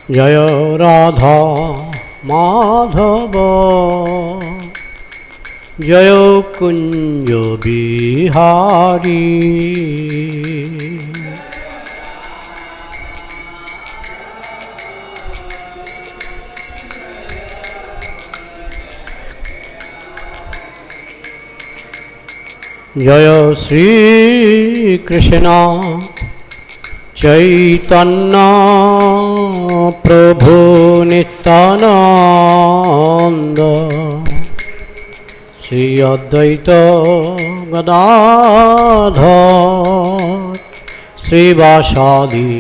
जय राधा माधव जय कुंज बिहारी जय श्री कृष्ण चैतन्य प्रभु नित्यानंद श्री अद्वैत गदाधर श्रीवासादि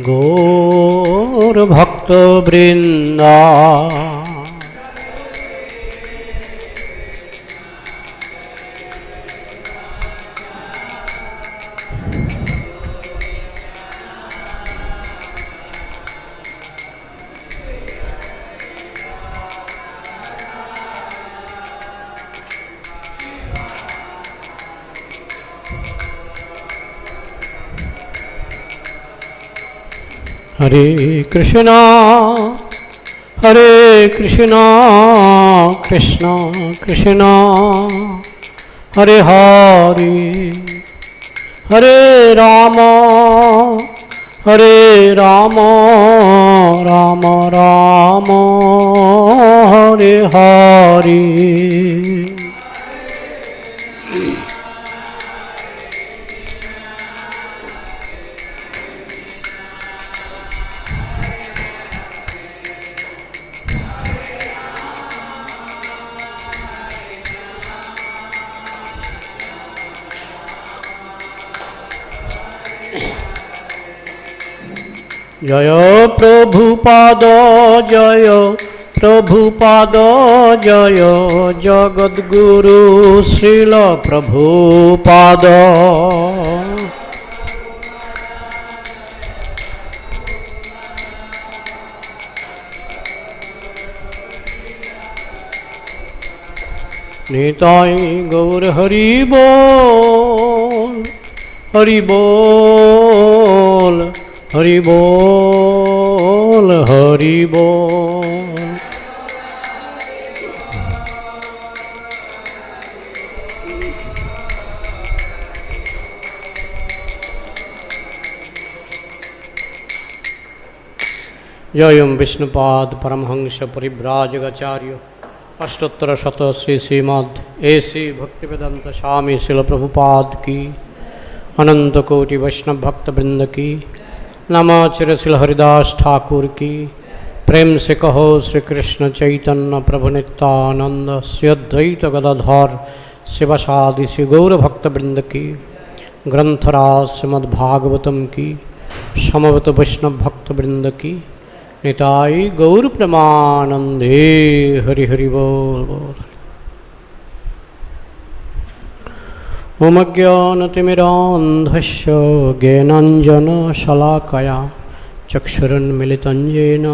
गौर भक्तवृंदा। हरे कृष्णा कृष्णा कृष्णा हरे हरे हरे राम राम राम हरे हरे। जय प्रभुपाद जय प्रभुपाद जय जगद्गुरु श्रील प्रभुपाद। निताय गौर हरि बोल हरि बोल हरि बोल हरि बोल। जयं विष्णुपाद परमहंस परिव्राजकाचार्य अष्टोत्तर शत श्री श्रीमद् ऐसी भक्तिवेदांत स्वामी शिल प्रभुपाद की अनंत कोटि वैष्णव भक्त वृंद की नमाचिर श्री हरिदास ठाकुर की प्रेम से कहो श्री कृष्ण चैतन्य प्रभु नित्यानंद श्री अद्वैत गदाधर शिवसादि श्री गौर भक्त वृंद की ग्रंथराज श्रीमद् भागवतम की समवेत वैष्णव भक्त वृंद की निताई गौर प्रेमानंदे हरि हरि बोल बोल। ओम ज्ञानतिमिरान्धस्य ज्ञानाञ्जनशलाकया चक्षुरुन्मिलितं येन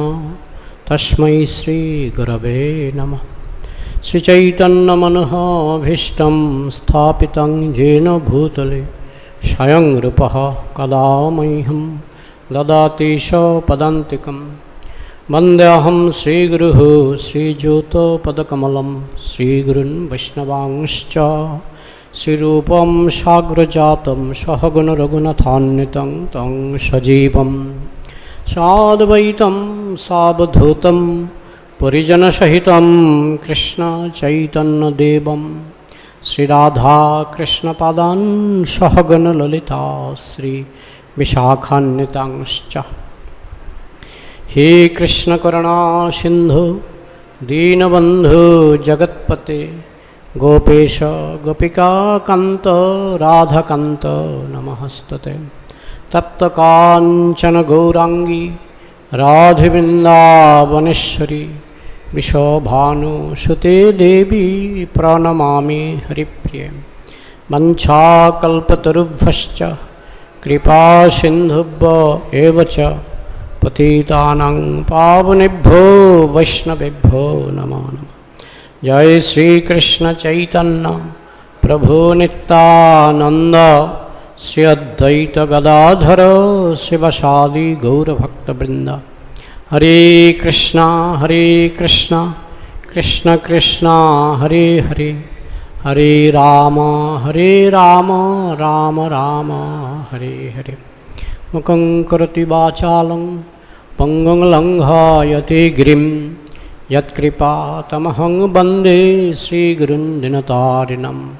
तस्मै श्रीगुरवे नमः। श्रीचैतन्यमनोभीष्टं स्थापितं येन भूतले स्वयं रूपः कदा मह्यं ददाति स्वपदान्तिकं। वन्देऽहं श्रीगुरुः श्रीज्योतिपदकमलं श्रीगुरून् वैष्णवांश्च श्रीरूपं साग्रजातं सहगुण रघुनाथान्वितं तं सजीवं साद्वैतं सावधूतं परिजनसहितं कृष्ण चैतन्यदेवं श्रीराधाकृष्णपादान् सहगण ललिता श्री विशाखान्वितांश्च। हे कृष्ण करुणा सिंधु दीनबंधु जगत्पते गोपेश गोपिकाकान्त राधाकान्त नमस्तते। तप्त कांचन गौरांगी राधिवृन्दावनेश्वरी विशोभानुसुते देवी प्रणमामि हरिप्रिये। वंशाकल्पतरुभ्यश्च कृपा सिन्धुभ्य एव च पतितानां पावनेभ्यो वैष्णवेभ्यो नमो नमः। जय श्री कृष्ण चैतन्य प्रभु Nityanand Shri Advaita Gadadhar शिवसादि गौरभक्तवृंद। Hare Krishna Krishna Krishna Hare Hare Hare Rama Rama Rama Hare Hare Mukhaṁ karoti vācālaṁ Pangam langhayate girim Yat kripa tamahang bande Sri Gurun dinatarinam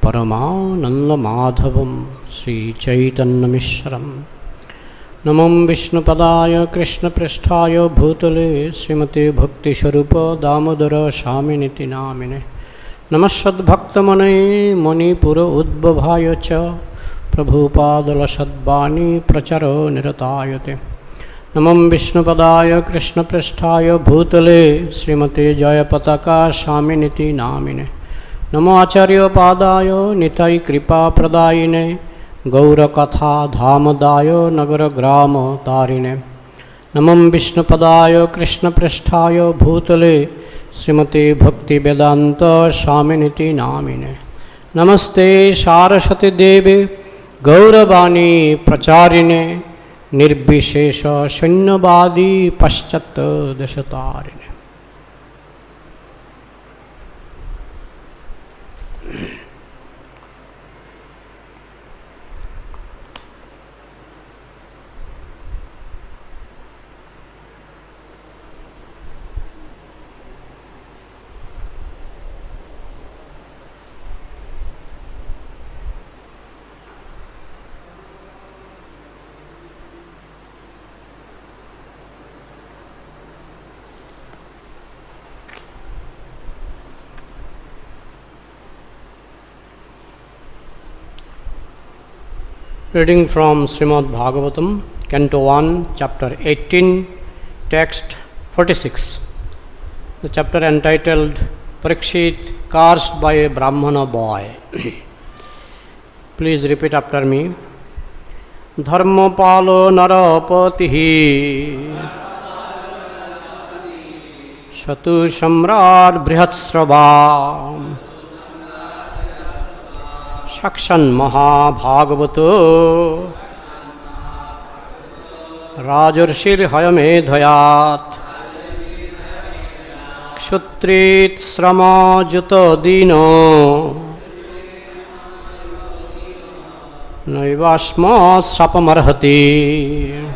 Paramananda madhavam Sri Chaitanya Mishram Namam Vishnu Padaya Krishna Pristhaya Bhutale Srimate Bhakti Sharupa Damodara Shaminiti Namine Namashad Bhaktamane Manipura Udbhavaya Cha Prabhupada Sadbani Pracharo Niratayate Namam Vishnu Padaya Krishna Pristhaya Bhutale Srimate Jayapataka Shaminiti Namine Namo Acharya Padaya Nitai Kripa Pradayine Gaura Katha Dhamadayo Nagara Grama Tarine Namam Vishnu Padaya Krishna Pristhaya Bhutale Srimate Bhakti Vedanta Shaminiti Namine Namaste Saraswati Devi Gauravani Pracharine Nirbishesha Shanyavadi Paschat Dashatarine. Reading from Srimad Bhagavatam, Canto 1, Chapter 18, Text 46. The chapter entitled Parikshit, Cursed by a Brahmana Boy. Please repeat after me. Dharmapalo narapatihi Shatu Shamrat Brihatsrava Shakshan Mahabhagavato Rajarshir Hayamedhayat Kshutrit Srama Juta Dino Naivashma Sapamarhati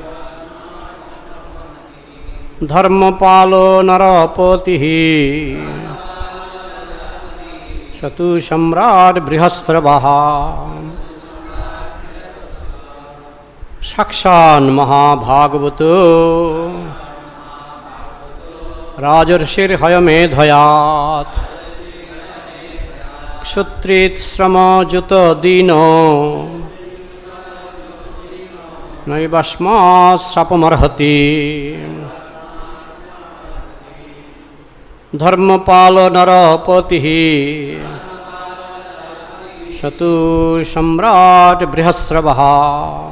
Dharmapalo Narapatihi Shatu Shamrat Brihasravaha Shakshan Mahabhagavato Rajarshir Hayamedhayat Kshutrit Srama Juta Dino Naivashma Sapamarhati Dharmapalo Narapatihi Shatu Shamrat Brihasravaha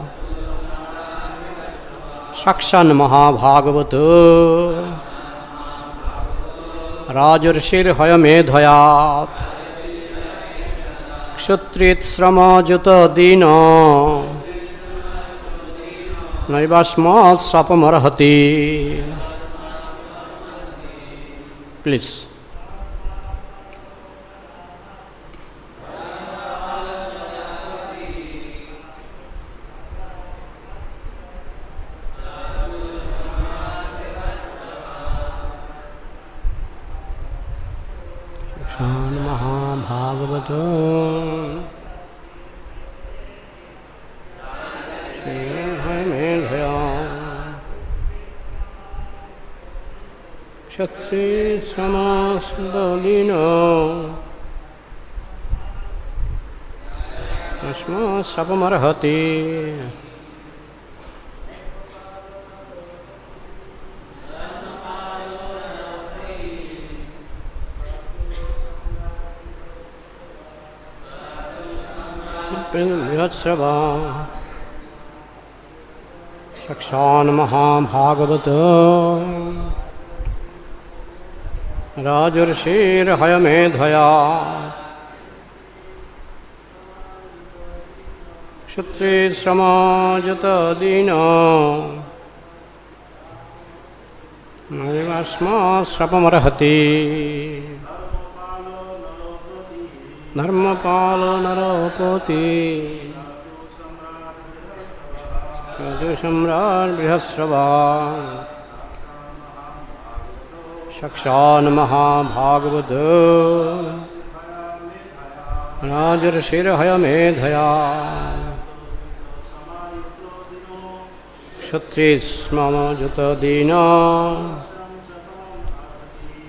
Shakshan Mahabhagavato Rajarshir Hayamedhayat Kshutrit Srama Juta Dino Naivashma Sapamarhati. Please. Shakshan Mahabhagavato Kshatri Samasdalino Ashma Sapamarhati Yatsava Shakshan Mahabhagavato Rajarshir Hayamedhaya Kshatri Samajata Dino Nayvasmasrapamarhati Dharmapalo naropati Yadu Samrat Brihasrava Shakshan Mahabhagavata Rajarshirhaya Medhaya Kshatris Mama Jata Dina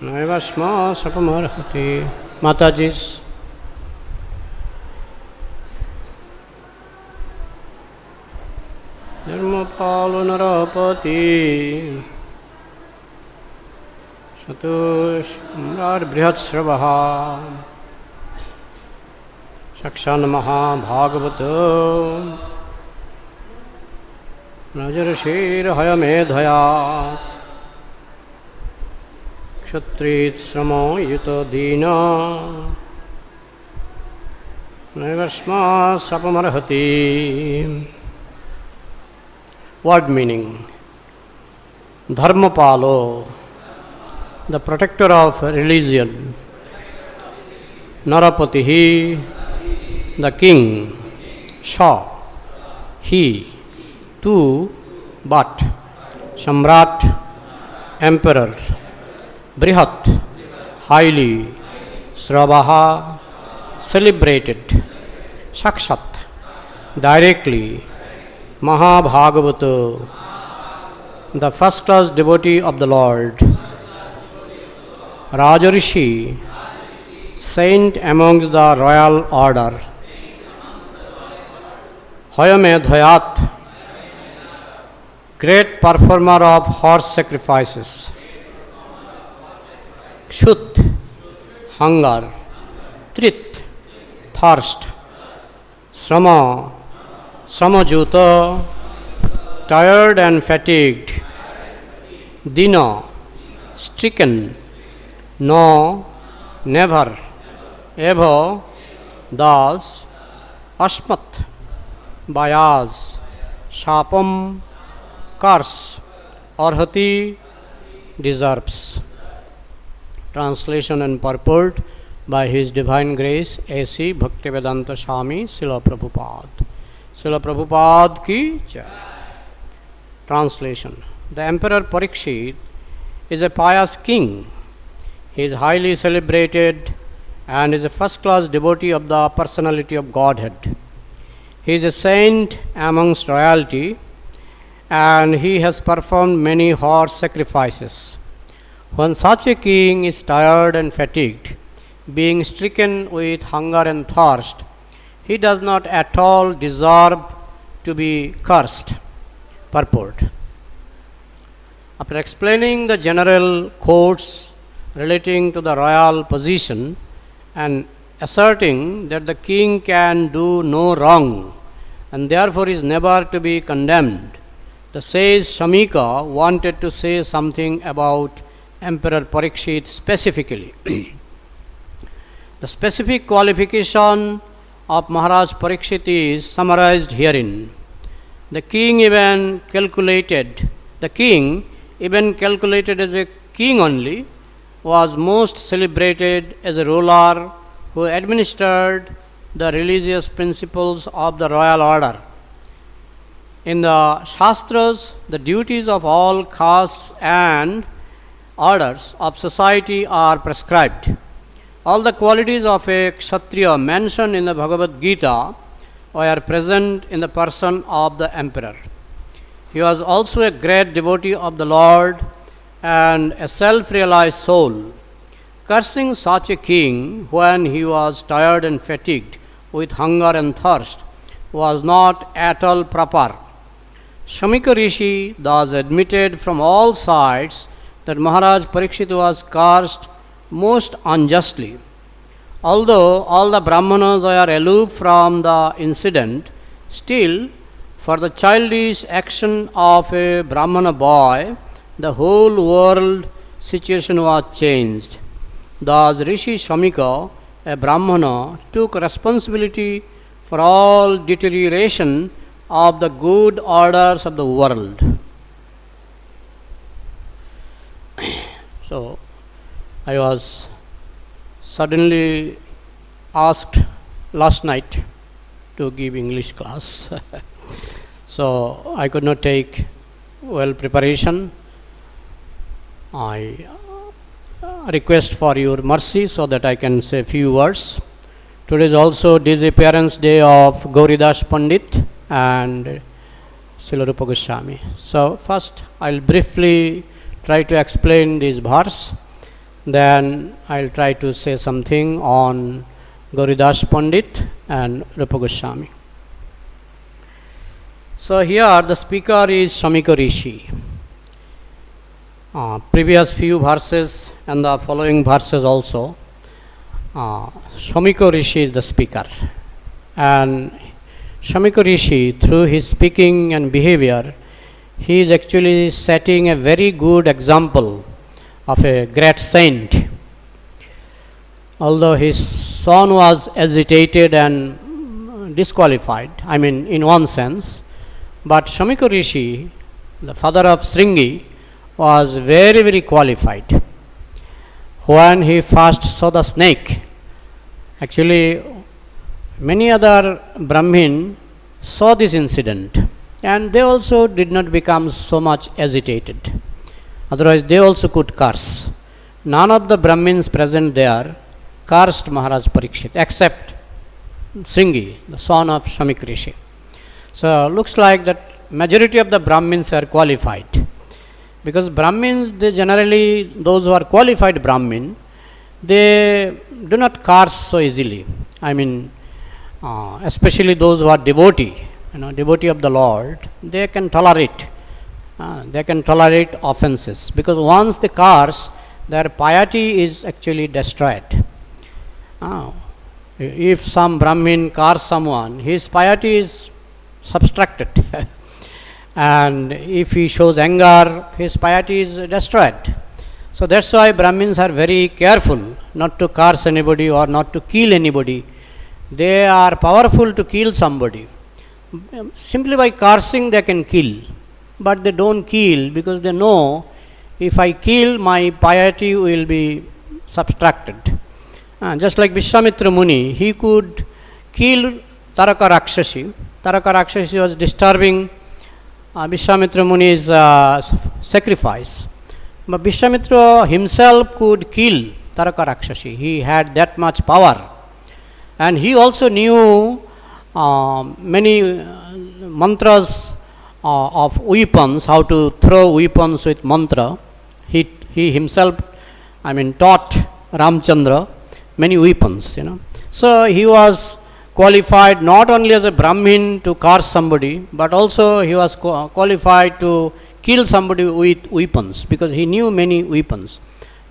Naivasma Sapamarhati. Matajis. Dharmapalo narapati Shatush Mrad Brihatsravaha Shakshan Mahabhagavata Rajarshirhaya Medhaya Kshatrit Sramo Yuta Dina Naivasma Sapamarhati. Word meaning. Dharmapalo, the protector of religion. Narapatihi, the king. Sha, he. Tu, but. Samrat, emperor. Brihat, highly. Sravaha, celebrated. Sakshat, directly. Mahabhagavata, the first class devotee of the Lord. Rajarshi, saint amongst the royal order. Hayamedhayat, great performer of horse sacrifices. Kshut, hunger. Trit, thirst. Srama, Samajuta, tired and fatigued. Dina, stricken. No, never. Eva, das. Ashmat, bayaz. Shapam, curse. Arhati, deserves. Translation and purport by His Divine Grace A.C. Bhaktivedanta Swami Srila Prabhupada. Srila Prabhupada ki jai. Translation. The Emperor Parikshit is a pious king. He is highly celebrated and is a first-class devotee of the personality of Godhead. He is a saint amongst royalty and he has performed many horse sacrifices. When such a king is tired and fatigued, being stricken with hunger and thirst, he does not at all deserve to be cursed. Purport. After explaining the general codes relating to the royal position and asserting that the king can do no wrong and therefore is never to be condemned, the sage Shamika wanted to say something about Emperor Parikshit specifically. The specific qualification of Maharaj Parikshit is summarized herein. The king even calculated as a king only, was most celebrated as a ruler who administered the religious principles of the royal order. In the Shastras, the duties of all castes and orders of society are prescribed. All the qualities of a Kshatriya mentioned in the Bhagavat Gita were present in the person of the emperor. He was also a great devotee of the Lord and a self-realized soul. Cursing such a king when he was tired and fatigued with hunger and thirst was not at all proper. Shamika Rishi thus admitted from all sides that Maharaj Parikshit was cursed most unjustly. Although all the Brahmanas are aloof from the incident, still, for the childish action of a Brahmana boy, the whole world situation was changed. Thus, Rishi Shamika, a Brahmana, took responsibility for all deterioration of the good orders of the world. So I was suddenly asked last night to give English class. So I could not take well preparation. I request for your mercy so that I can say few words. Today is also disappearance day of Gurudas Pandit and Srila Rupa Goswami. So first I'll briefly try to explain this verse, then I'll try to say something on Gurudas Pandit and Rupa Goswami. So here the speaker is Shamika Rishi. Previous few verses and the following verses also, Shamika Rishi is the speaker, and Shamika Rishi, through his speaking and behavior, he is actually setting a very good example of a great saint. Although his son was agitated and disqualified, I mean in one sense, but Shamika Rishi, the father of Sringi, was very, very qualified. When he first saw the snake, actually many other Brahmin saw this incident and they also did not become so much agitated. Otherwise they also could curse. None of the Brahmins present there cursed Maharaj Parikshit except Sringi, the son of Shamika Rishi. So looks like that majority of the Brahmins are qualified. Because Brahmins, they generally, those who are qualified Brahmin, they do not curse so easily. I mean, especially those who are devotee of the Lord, they can tolerate offenses. Because once they curse, their piety is actually destroyed. If some Brahmin curse someone, his piety is subtracted. And if he shows anger, his piety is destroyed. So that's why Brahmins are very careful not to curse anybody or not to kill anybody. They are powerful to kill somebody. Simply by cursing they can kill. But they don't kill because they know if I kill, my piety will be subtracted. Just like Vishwamitra Muni, he could kill Taraka Rakshasi. Taraka Rakshasi was disturbing Vishwamitra Muni's sacrifice. But Vishwamitra himself could kill Taraka Rakshasi. He had that much power. And he also knew many mantras of weapons, how to throw weapons with mantra. He himself, taught Ramchandra many weapons, So he was qualified not only as a Brahmin to curse somebody, but also he was qualified to kill somebody with weapons, because he knew many weapons.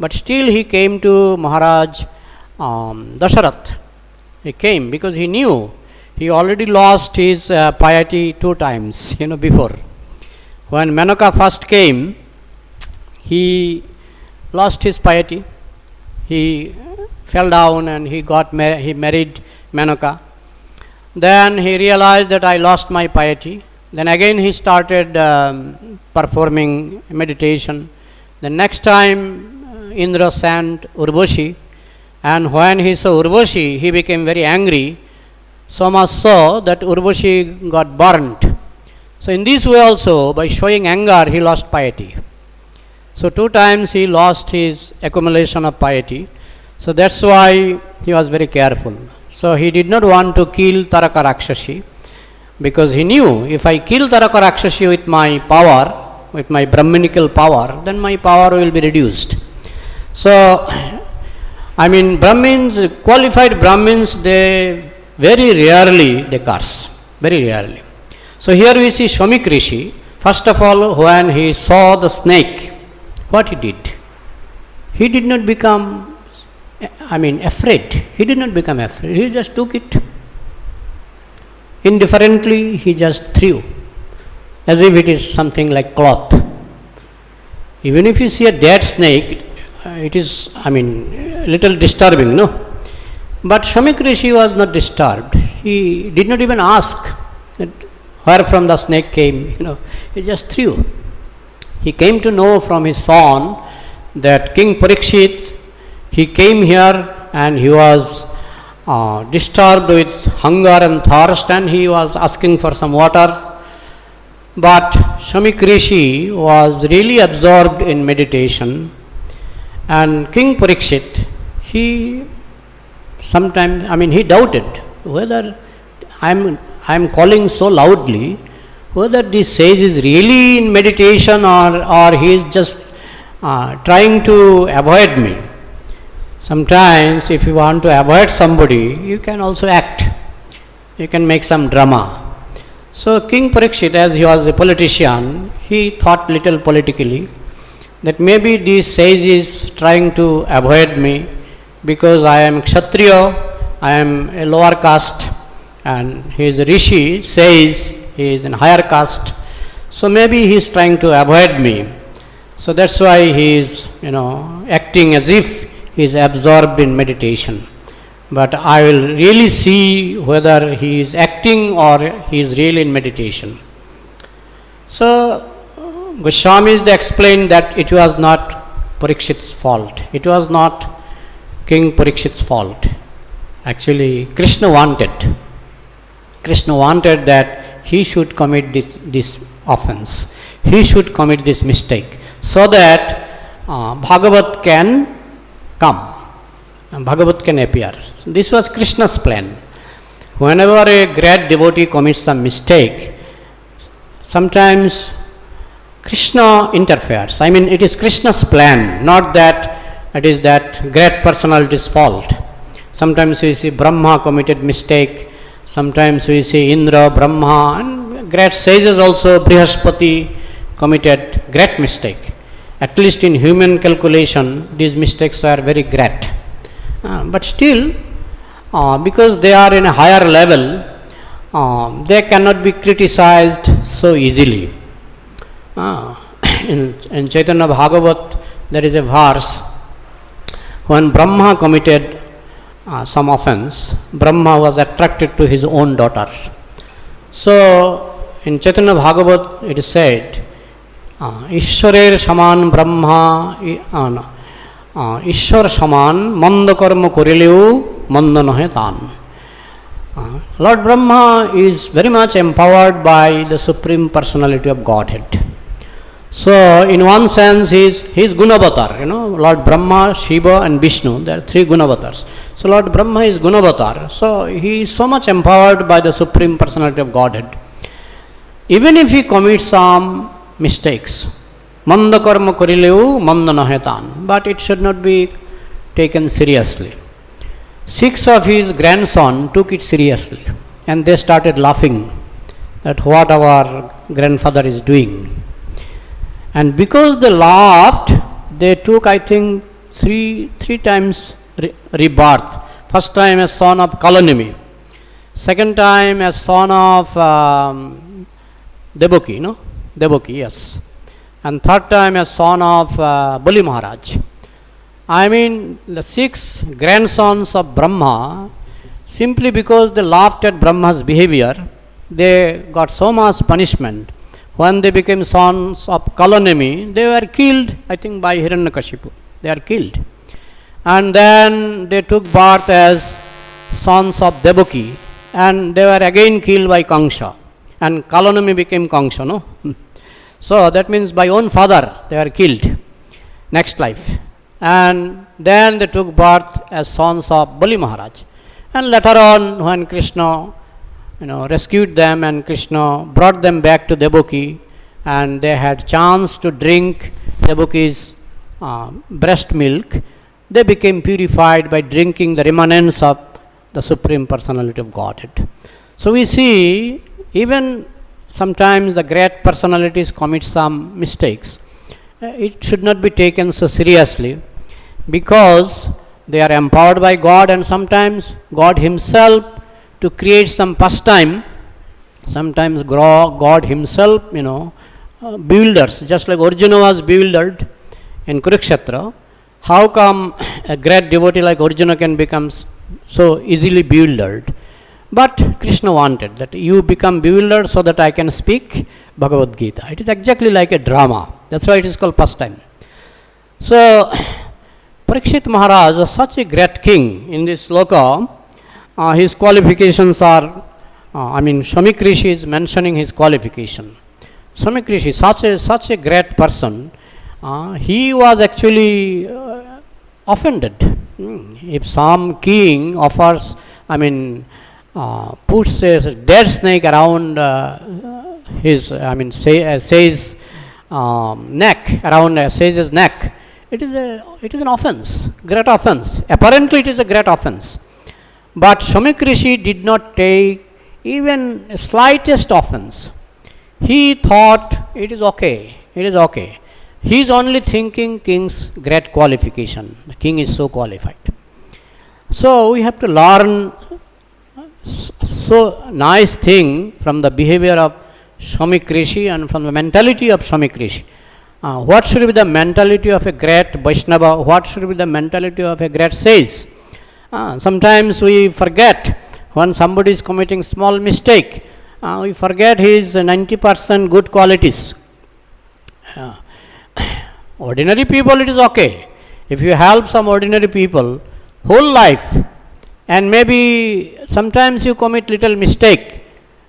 But still he came to Maharaj Dasharath. He came because he knew he already lost his piety 2 times, before. When Menaka first came, he lost his piety. He fell down and he married Menaka. Then he realized that I lost my piety. Then again he started performing meditation. The next time Indra sent Urvashi, and when he saw Urvashi, he became very angry, so much so that Urvashi got burnt. So in this way also, by showing anger, he lost piety. So 2 times he lost his accumulation of piety. So that's why he was very careful. So he did not want to kill Taraka Rakshasi, because he knew if I kill Taraka Rakshasi with my power, with my Brahminical power, then my power will be reduced. So, Brahmins, qualified Brahmins, they very rarely they curse, very rarely. So here we see Shamika Rishi. First of all, when he saw the snake, what he did? He did not become afraid. He did not become afraid. He just took it. Indifferently, he just threw, as if it is something like cloth. Even if you see a dead snake, it is, little disturbing, no? But Shamika Rishi was not disturbed. He did not even ask that where from the snake came, He just threw. He came to know from his son that King Parikshit, he came here and he was disturbed with hunger and thirst, and he was asking for some water. But Shamik Rishi was really absorbed in meditation, and King Parikshit, he sometimes, he doubted whether I am calling so loudly, whether this sage is really in meditation or he is just trying to avoid me. Sometimes if you want to avoid somebody, you can also act. You can make some drama. So King Parikshit, as he was a politician, he thought little politically that maybe this sage is trying to avoid me because I am Kshatriya, I am a lower caste, and his Rishi says he is in higher caste. So maybe he is trying to avoid me. So that's why he is, acting as if he is absorbed in meditation. But I will really see whether he is acting or he is really in meditation. So Goswamis, they explained that it was not Parikshit's fault. It was not King Parikshit's fault. Actually, Krishna wanted that he should commit this offense. He should commit this mistake so that Bhagavat can come. And Bhagavat can appear. So this was Krishna's plan. Whenever a great devotee commits some mistake, sometimes Krishna interferes. It is Krishna's plan, not that it is that great personality's fault. Sometimes we see Brahma committed mistake, sometimes we see Indra, Brahma, and great sages also, Brihaspati committed great mistake. At least in human calculation, these mistakes are very great. But still, because they are in a higher level, they cannot be criticized so easily. In Chaitanya Bhagavat, there is a verse, when Brahma committed some offense, Brahma was attracted to his own daughter. So, in Chaitanya Bhagavat, it is said, Ishwarer Shaman Brahma, Ishwar Shaman Manda Karma Korileu Manda Nahe Tan. Lord Brahma is very much empowered by the Supreme Personality of Godhead. So, in one sense, he is Gunavatar. Lord Brahma, Shiva, and Vishnu, there are three Gunavatars. So, Lord Brahma is Gunavatar. So, he is so much empowered by the Supreme Personality of Godhead. Even if he commits some mistakes, Manda karma korileu manda nahetan, but it should not be taken seriously. 6 of his grandson took it seriously, and they started laughing at what our grandfather is doing. And because they laughed, they took, I think, three times rebirth. First time as son of Kalanimi, second time as son of Devaki, Devaki, yes. And third time as son of Bali Maharaj. The 6 grandsons of Brahma, simply because they laughed at Brahma's behavior, they got so much punishment. When they became sons of Kalanemi, they were killed, I think, by Hiranyakashipu. They are killed. And then they took birth as sons of Devaki, and they were again killed by Kangsha. And Kalanemi became Kangsha, no? So that means by own father they are killed, next life. And then they took birth as sons of Bali Maharaj. And later on, when Krishna rescued them and Krishna brought them back to Devaki, and they had chance to drink Devaki's breast milk, they became purified by drinking the remnants of the Supreme Personality of Godhead. So we see, even sometimes the great personalities commit some mistakes. It should not be taken so seriously, because they are empowered by God, and sometimes God Himself, to create some pastime, sometimes God Himself, bewilders, just like Arjuna was bewildered in Kurukshetra. How come a great devotee like Arjuna can become so easily bewildered? But Krishna wanted that you become bewildered so that I can speak Bhagavat Gita. It is exactly like a drama. That's why it is called pastime. So, Parikshit Maharaj was such a great king in this sloka. His qualifications are, Shamik Rishi is mentioning his qualification. Shamik Rishi, such a great person, he was actually offended. If some king offers, puts a dead snake around says neck, around sage's neck, it is an offense, great offense. Apparently, it is a great offense. But Shamik Rishi did not take even a slightest offense. He thought it is okay. It is okay. He is only thinking king's great qualification. The king is so qualified. So we have to learn so nice thing from the behavior of Shamik Rishi and from the mentality of Shamik Rishi. What should be the mentality of a great Vaishnava? What should be the mentality of a great sage? Sometimes we forget when somebody is committing small mistake. We forget his 90% good qualities. Ordinary people, it is okay. If you help some ordinary people whole life, and maybe sometimes you commit little mistake,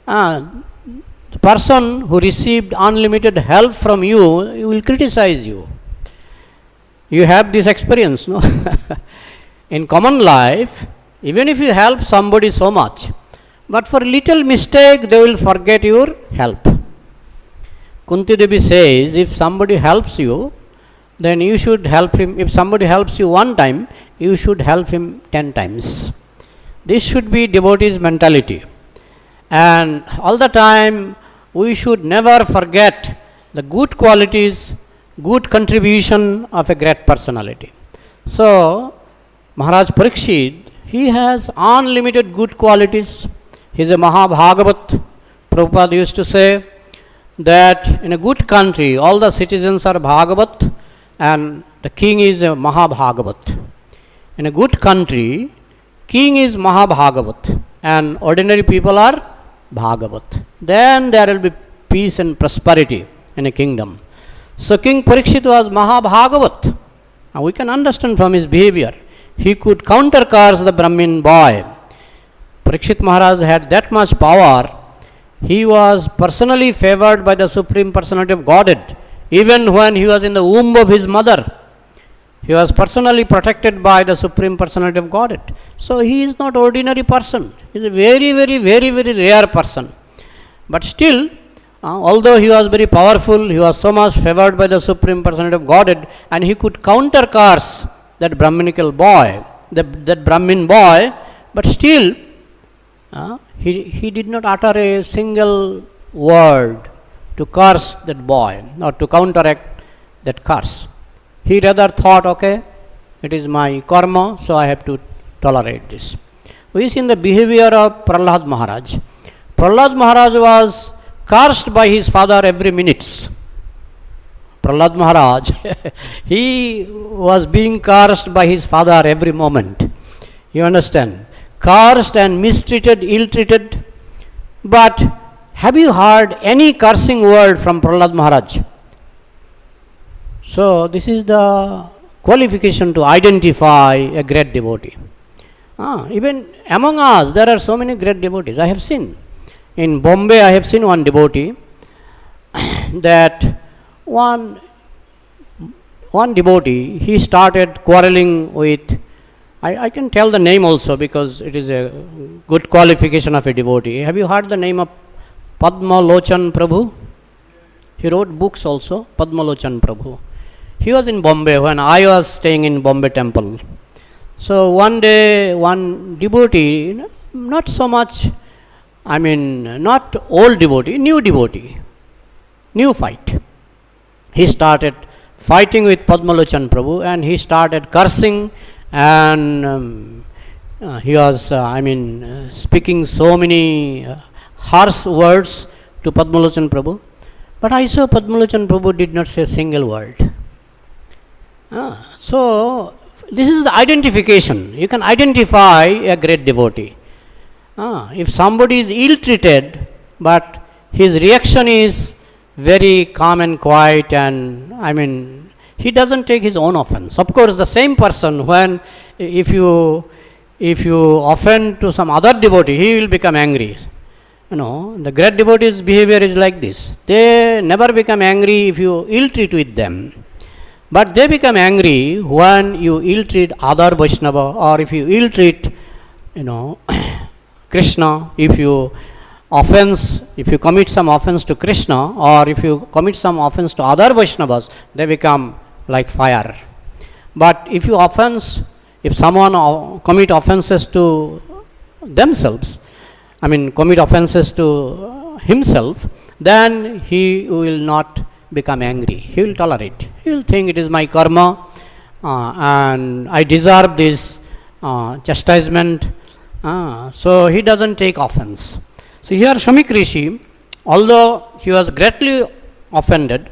the person who received unlimited help from you, he will criticize you. You have this experience, no? In common life, even if you help somebody so much, but for little mistake, they will forget your help. Kunti Devi says, if somebody helps you, then you should help him. If somebody helps you one time, you should help him 10 times. This should be devotee's mentality. And all the time, we should never forget the good qualities, good contribution of a great personality. So, Maharaj Parikshit, he has unlimited good qualities. He is a Mahabhagavat. Prabhupada used to say that in a good country, all the citizens are Bhagavat and the king is a Mahabhagavat. In a good country, king is Mahabhagavat and ordinary people are Bhagavat. Then there will be peace and prosperity in a kingdom. So King Parikshit was Mahabhagavat. Now we can understand from his behavior. He could countercurse the Brahmin boy. Parikshit Maharaj had that much power. He was personally favored by the Supreme Personality of Godhead. Even when he was in the womb of his mother, he was personally protected by the Supreme Personality of Godhead. So he is not ordinary person. He is a very, very, very, very rare person. But still, although he was very powerful, he was so much favored by the Supreme Personality of Godhead, and he could countercurse that Brahminical boy, that Brahmin boy, but still, he did not utter a single word to curse that boy or to counteract that curse. He rather thought, okay, it is my karma, so I have to tolerate this. We see in the behavior of Prahlad Maharaj. Prahlad Maharaj was cursed by his father every minute. Prahlad Maharaj, he was being cursed by his father every moment. You understand? Cursed and mistreated, ill-treated. But have you heard any cursing word from Prahlad Maharaj? So this is the qualification to identify a great devotee. Even among us, there are so many great devotees. I have seen. In Bombay, I have seen one devotee that one devotee, he started quarreling with, I can tell the name also because it is a good qualification of a devotee. Have you heard the name of Padma Lochan Prabhu? He wrote books also, Padma Lochan Prabhu. He was in Bombay when I was staying in Bombay temple. So one day, one devotee, not so much, not old devotee, new fight. He started fighting with Padmalochan Prabhu and he started cursing and he was, speaking so many harsh words to Padmalochan Prabhu. But I saw Padmalochan Prabhu did not say a single word. So, this is the identification. You can identify a great devotee. If somebody is ill-treated, but his reaction is very calm and quiet and, he doesn't take his own offense. Of course, the same person, when if you offend to some other devotee, he will become angry. The great devotees' behavior is like this. They never become angry if you ill-treat with them. But they become angry when you ill-treat other Vaishnava, or if you ill-treat, Krishna, if you commit some offense to Krishna, or if you commit some offense to other Vaishnavas, they become like fire. But if someone commit offenses to themselves, commit offenses to himself, then he will not become angry. He will tolerate. He will think it is my karma and I deserve this chastisement. So he doesn't take offense. So here Shamik Rishi, although he was greatly offended,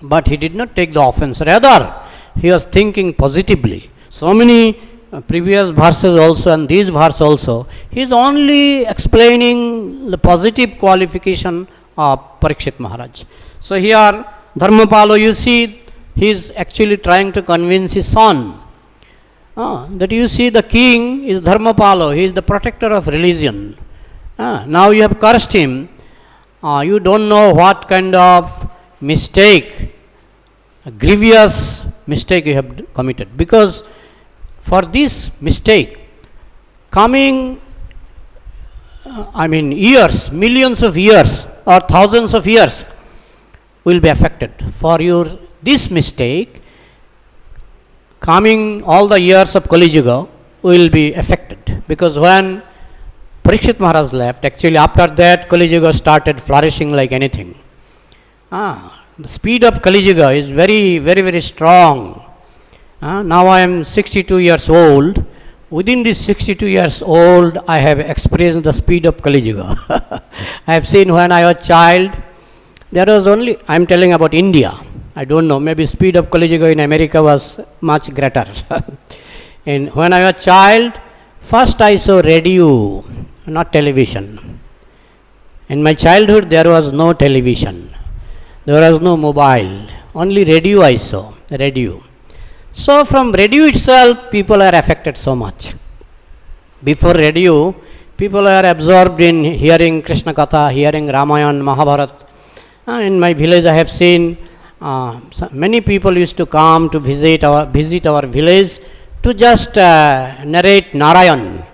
but he did not take the offense. Rather, he was thinking positively. So many previous verses also and these verses also, he is only explaining the positive qualification of Parikshit Maharaj. So here Dharmapalo, you see, he is actually trying to convince his son that you see the king is Dharmapalo, he is the protector of religion. Now you have cursed him. You don't know what kind of mistake, a grievous mistake you have committed. Because for this mistake, coming, years, millions of years or thousands of years will be affected. For this mistake, coming all the years of Kali Yuga will be affected. Because when Parikshit Maharaj left, actually after that Kali Yuga started flourishing like anything. The speed of Kali Yuga is very, very, very strong. Now I am 62 years old. Within this 62 years old, I have experienced the speed of Kali Yuga. I have seen when I was a child, there was only, I am telling about India. I don't know, maybe speed of Kali Yuga in America was much greater. And when I was a child, first I saw radio, not television. In my childhood, there was no television. There was no mobile. Only radio I saw, radio. So from radio itself, people are affected so much. Before radio, people are absorbed in hearing Krishna Katha, hearing Ramayana, Mahabharata. In my village, I have seen many people used to come to visit our village to just narrate Ramayana,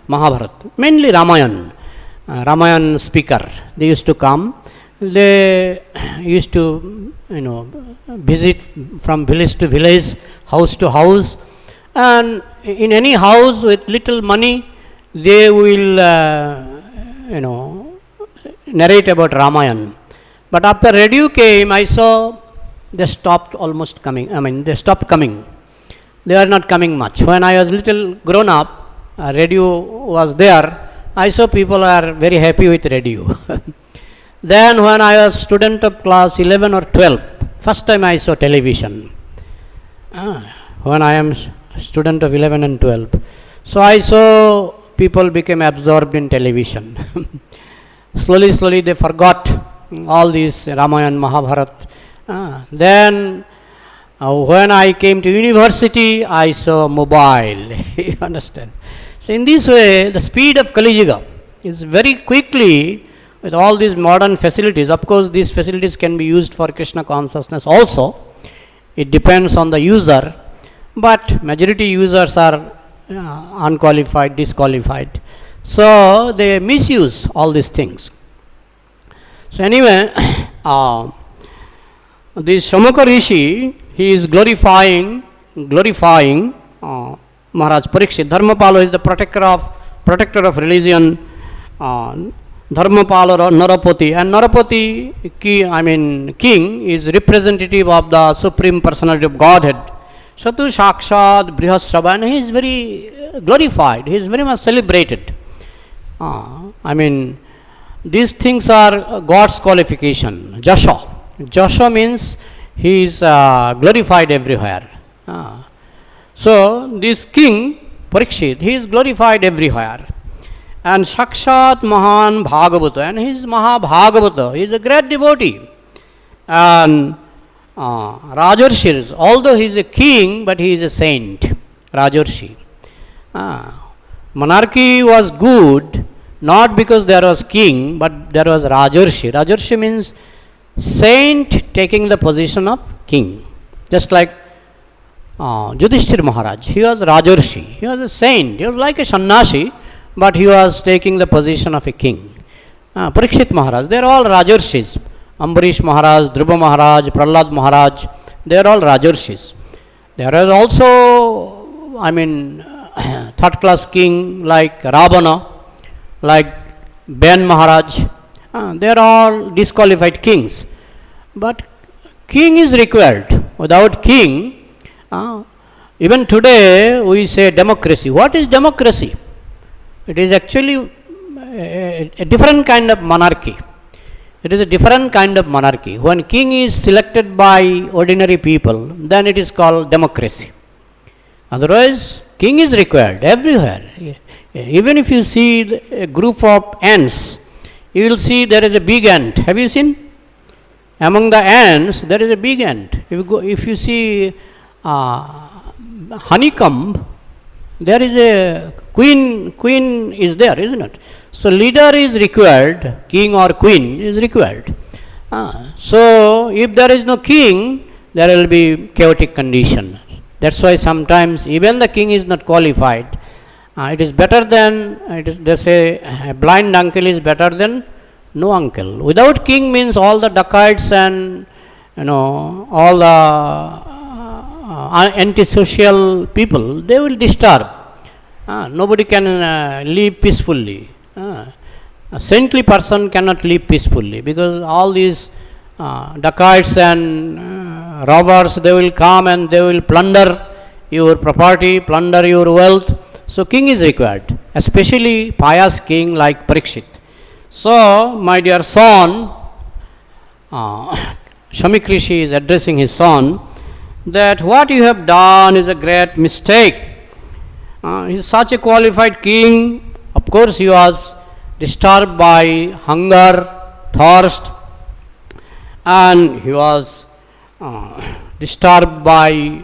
Mahabharata. Mainly Ramayana speaker. They used to come. They used to, visit from village to village, house to house, and in any house with little money, they will, narrate about Ramayana. But after radio came, I saw they stopped almost coming. They stopped coming. They are not coming much. When I was little grown up, radio was there. I saw people are very happy with radio. Then when I was student of class 11 or 12, first time I saw television. When I am student of 11 and 12. So I saw people became absorbed in television. Slowly they forgot all these Ramayana, Mahabharata. Then when I came to university, I saw mobile. You understand? So in this way, the speed of Kali Yuga is very quickly. With all these modern facilities, of course, these facilities can be used for Krishna consciousness also. It depends on the user, but majority users are unqualified, disqualified. So they misuse all these things. So anyway, this Shamaka Rishi, he is glorifying Maharaj Parikshit. Dharmapalo is the protector of religion. Dharmapala or Narapati, and Narapati, king, is representative of the Supreme Personality of Godhead. Satu Shakshad Brihasrava, and he is very glorified, he is very much celebrated. These things are God's qualification. Jasha means he is glorified everywhere. So this king, Parikshit, he is glorified everywhere. And Sakshat Mahan Bhagavata, and he is Mahabhagavata, he is a great devotee. And Rajarshis, although he is a king, but he is a saint, Rajarshi. Monarchy was good, not because there was king, but there was Rajarshi. Rajarshi means saint taking the position of king. Just like Yudhishthir Maharaj, he was Rajarshi, he was a saint, he was like a sannyasi, but he was taking the position of a king. Parikshit Maharaj, they are all Rajarshis. Ambarish Maharaj, Dhruva Maharaj, Prahlad Maharaj, they are all Rajarshis. There is also, third class king like Ravana, like Ben Maharaj, they are all disqualified kings. But king is required. Without king, even today we say democracy. What is democracy? It is actually a different kind of monarchy. It is a different kind of monarchy. When king is selected by ordinary people, then it is called democracy. Otherwise, king is required everywhere. Even if you see a group of ants, you will see there is a big ant. Have you seen? Among the ants, there is a big ant. If you see honeycomb, there is a queen is there, isn't it? So leader is required, king or queen is required. So if there is no king, there will be chaotic condition. That's why sometimes even the king is not qualified. It is better than, they say a blind uncle is better than no uncle. Without king means all the dacoits and all the antisocial people, they will disturb. Nobody can live peacefully. A saintly person cannot live peacefully, because all these dacoits and robbers, they will come and they will plunder your property, plunder your wealth. So king is required, especially pious king like Parikshit. So, my dear son, Shamik Rishi is addressing his son, that what you have done is a great mistake. He is such a qualified king. Of course, he was disturbed by hunger, thirst, and he was disturbed by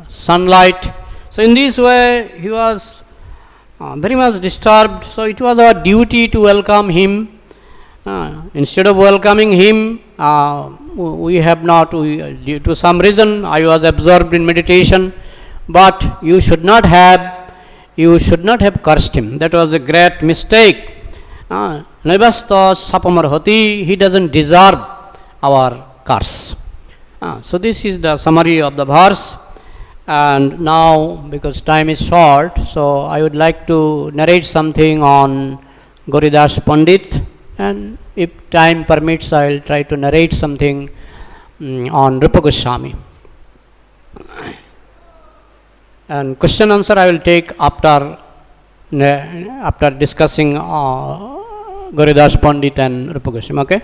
sunlight. So, in this way, he was very much disturbed. So, it was our duty to welcome him. Instead of welcoming him, we have not, due to some reason, I was absorbed in meditation. But you should not have cursed him. That was a great mistake. Navasta sapamarhati, he doesn't deserve our curse. So this is the summary of the verse. And now, because time is short, so I would like to narrate something on Gurudas Pandit, and if time permits, I will try to narrate something on Rupa Goswami. And question answer I will take after discussing Gurudas Pandit and Rupa Goswami. Okay.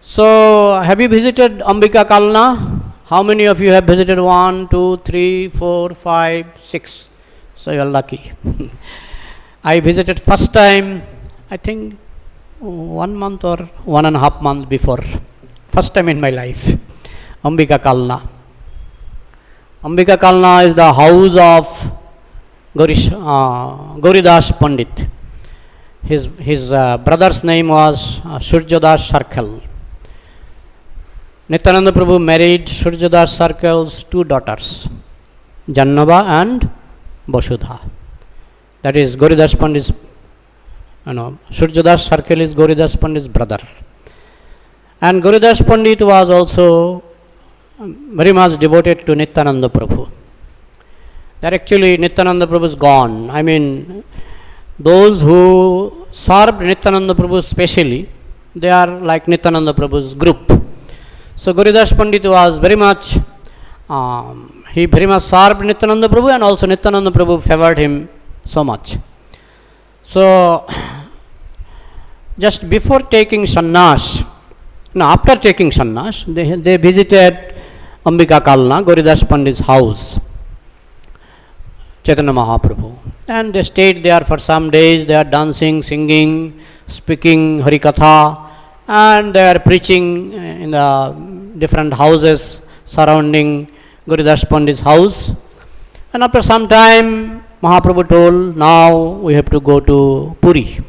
So, have you visited Ambika Kalna? How many of you have visited? 1, 2, 3, 4, 5, 6. So you are lucky. I visited first time, I think 1 month or 1.5 months before. First time in my life. Ambika Kalna. Ambika Kalna is the house of Gurudas Pandit. His brother's name was Surjadas Sarkal. Nityananda Prabhu married Surjadas Sarkal's 2 daughters, Jannava and Vasudha. That is Gurudas Pandit's, Surjadas Sarkal is Gurudas Pandit's brother. And Gurudas Pandit was also very much devoted to Nityananda Prabhu. That actually Nityananda Prabhu is gone. I mean, those who served Nityananda Prabhu specially, they are like Nityananda Prabhu's group. So Gurudas Pandit was very much, he very much served Nityananda Prabhu, and also Nityananda Prabhu favored him so much. So, just before taking sannyas, after taking sannyas, they visited Ambika Kalna, Gurudas Pandit's house, Chaitanya Mahaprabhu. And they stayed there for some days. They are dancing, singing, speaking Harikatha, and they are preaching in the different houses surrounding Gurudas Pandit's house. And after some time, Mahaprabhu told, now we have to go to Puri,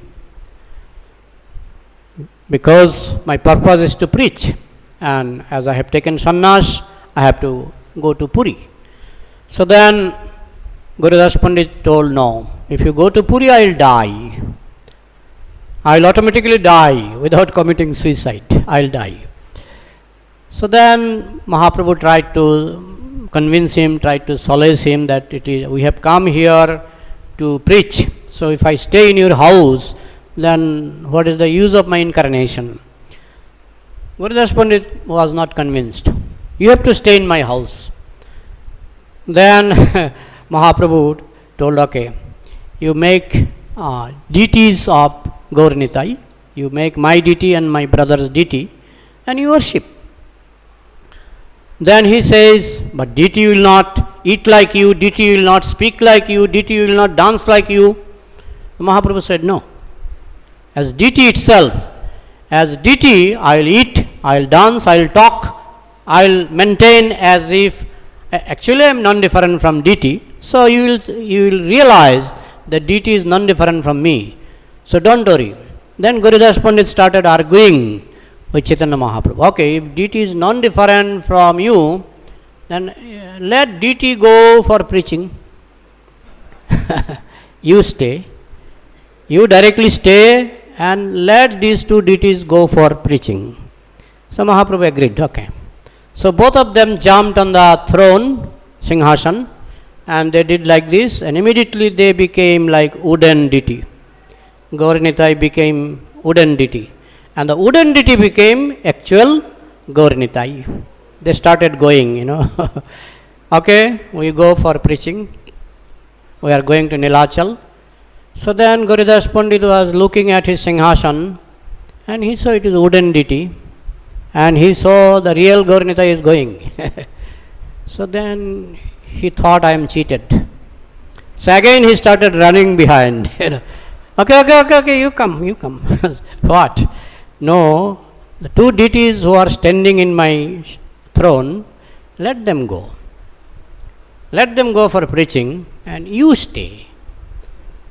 because my purpose is to preach, and as I have taken sannyas, I have to go to Puri. So then Gurudas Pandit told, no, if you go to Puri, I will die. I will automatically die without committing suicide. I will die. So then Mahaprabhu tried to convince him, tried to solace him that we have come here to preach. So if I stay in your house, then what is the use of my incarnation? Gurudas Pandit was not convinced. You have to stay in my house. Then Mahaprabhu told, okay, you make deities of Gauranitai, you make my deity and my brother's deity, and you worship. Then he says, but deity will not eat like you, deity will not speak like you, deity will not dance like you. Mahaprabhu said, no. As deity itself, as deity, I will eat, I will dance, I will talk, I will maintain as if actually I am non-different from deity. So you will realize that deity is non-different from me. So don't worry. Then Gurudas Pandit started arguing with Chaitanya Mahaprabhu. Okay, if deity is non-different from you, then let deity go for preaching. You stay. You directly stay and let these two deities go for preaching. So Mahaprabhu agreed. Okay. So both of them jumped on the throne, Singhasan, and they did like this, and immediately they became like wooden deity. Gauranitai became wooden deity, and the wooden deity became actual Gauranitai. They started going, Okay, we go for preaching. We are going to Nilachal. So then Gurudas Pandit was looking at his Singhasan, and he saw it is wooden deity, and he saw the real Gauranitai is going. So then he thought, I am cheated. So again he started running behind. Okay, you come. What? No, the two deities who are standing in my throne, let them go. Let them go for preaching, and you stay.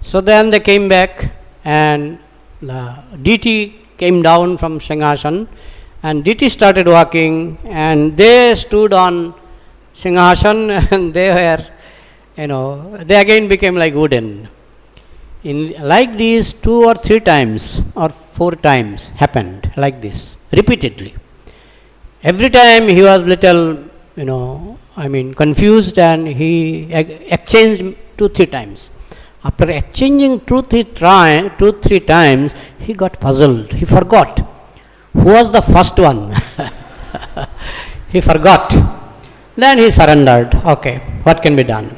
So then they came back, and the deity came down from Singhasan, and deity started walking, and they stood on Singhasan, and they were, they again became like wooden. Like these 2 or 3 times or 4 times happened like this, repeatedly. Every time he was little, confused, and he exchanged 2-3 times. After exchanging 2-3 times, he got puzzled. He forgot who was the first one. He forgot. Then he surrendered. Okay, what can be done?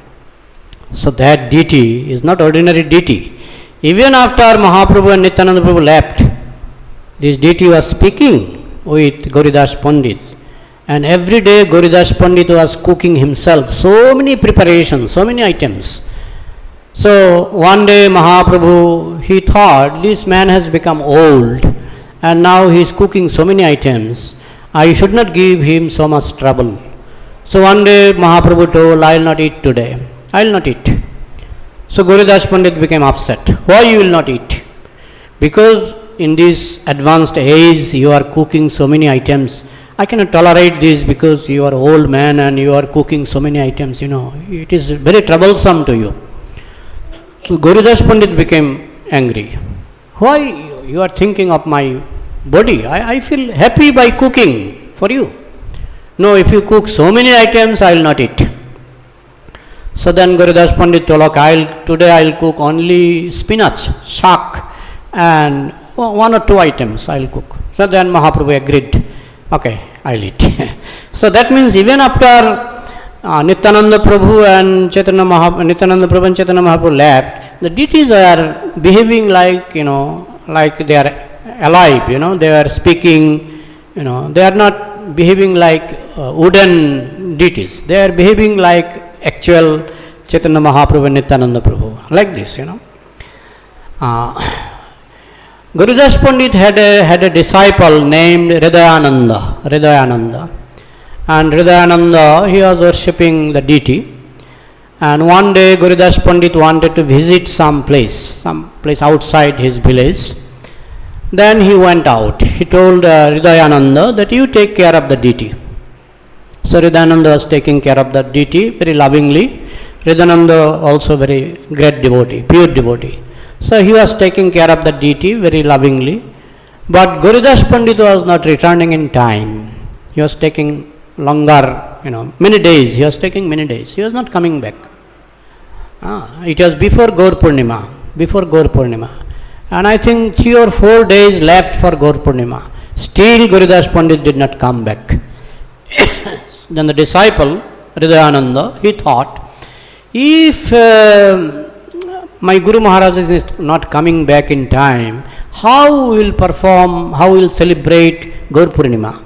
So that deity is not ordinary deity. Even after Mahaprabhu and Nityananda Prabhu left, this deity was speaking with Gurudas Pandit. And every day Gurudas Pandit was cooking himself. So many preparations, so many items. So one day Mahaprabhu, he thought, this man has become old, and now he is cooking so many items. I should not give him so much trouble. So one day Mahaprabhu told, I will not eat today. I will not eat. So Gurudas Pandit became upset. Why you will not eat? Because in this advanced age you are cooking so many items. I cannot tolerate this because you are old man and you are cooking so many items. It is very troublesome to you. So Gurudas Pandit became angry. Why you are thinking of my body? I feel happy by cooking for you. No, if you cook so many items, I will not eat. So then Gurudas Pandit told, okay, today I will cook only spinach, shak, and 1 or 2 items I will cook. So then Mahaprabhu agreed. Okay, I will eat. So that means even after Nityananda Prabhu and Chaitanya Mahaprabhu left, the deities are behaving like, like they are alive, they are speaking, they are not behaving like wooden deities. They are behaving like actual Chaitanya Mahaprabhu and Nityananda Prabhu, like this, Gurudas Pandit had a disciple named Hridayananda. and Hridayananda, he was worshipping the deity. And one day Gurudas Pandit wanted to visit some place outside his village. Then he went out. He told Hridayananda that you take care of the deity. So Hridayananda was taking care of the deity very lovingly. Hridayananda also very great devotee, pure devotee. So he was taking care of the deity very lovingly. But Gurudas Pandit was not returning in time. He was taking longer, many days. He was taking many days. He was not coming back. It was before Gaur Purnima. And I think 3 or 4 days left for Gaur Purnima. Still Gurudas Pandit did not come back. Then the disciple, Hridayananda, he thought, if my Guru Maharaj is not coming back in time, how will celebrate Gaur Purnima?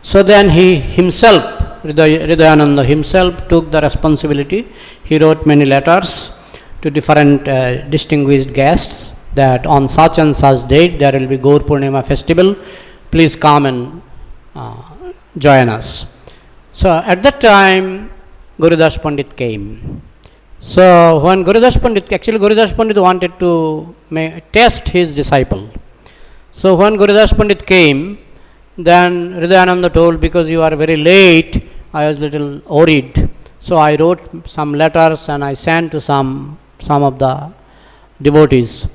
So then he himself, Hridayananda himself, took the responsibility. He wrote many letters to different distinguished guests that on such and such date there will be Gaur Purnima festival. Please come and join us. So at that time, Gurudas Pandit came. So when Gurudas Pandit wanted to test his disciple. So when Gurudas Pandit came, then Hridayananda told, because you are very late, I was a little worried. So I wrote some letters and I sent to some of the devotees.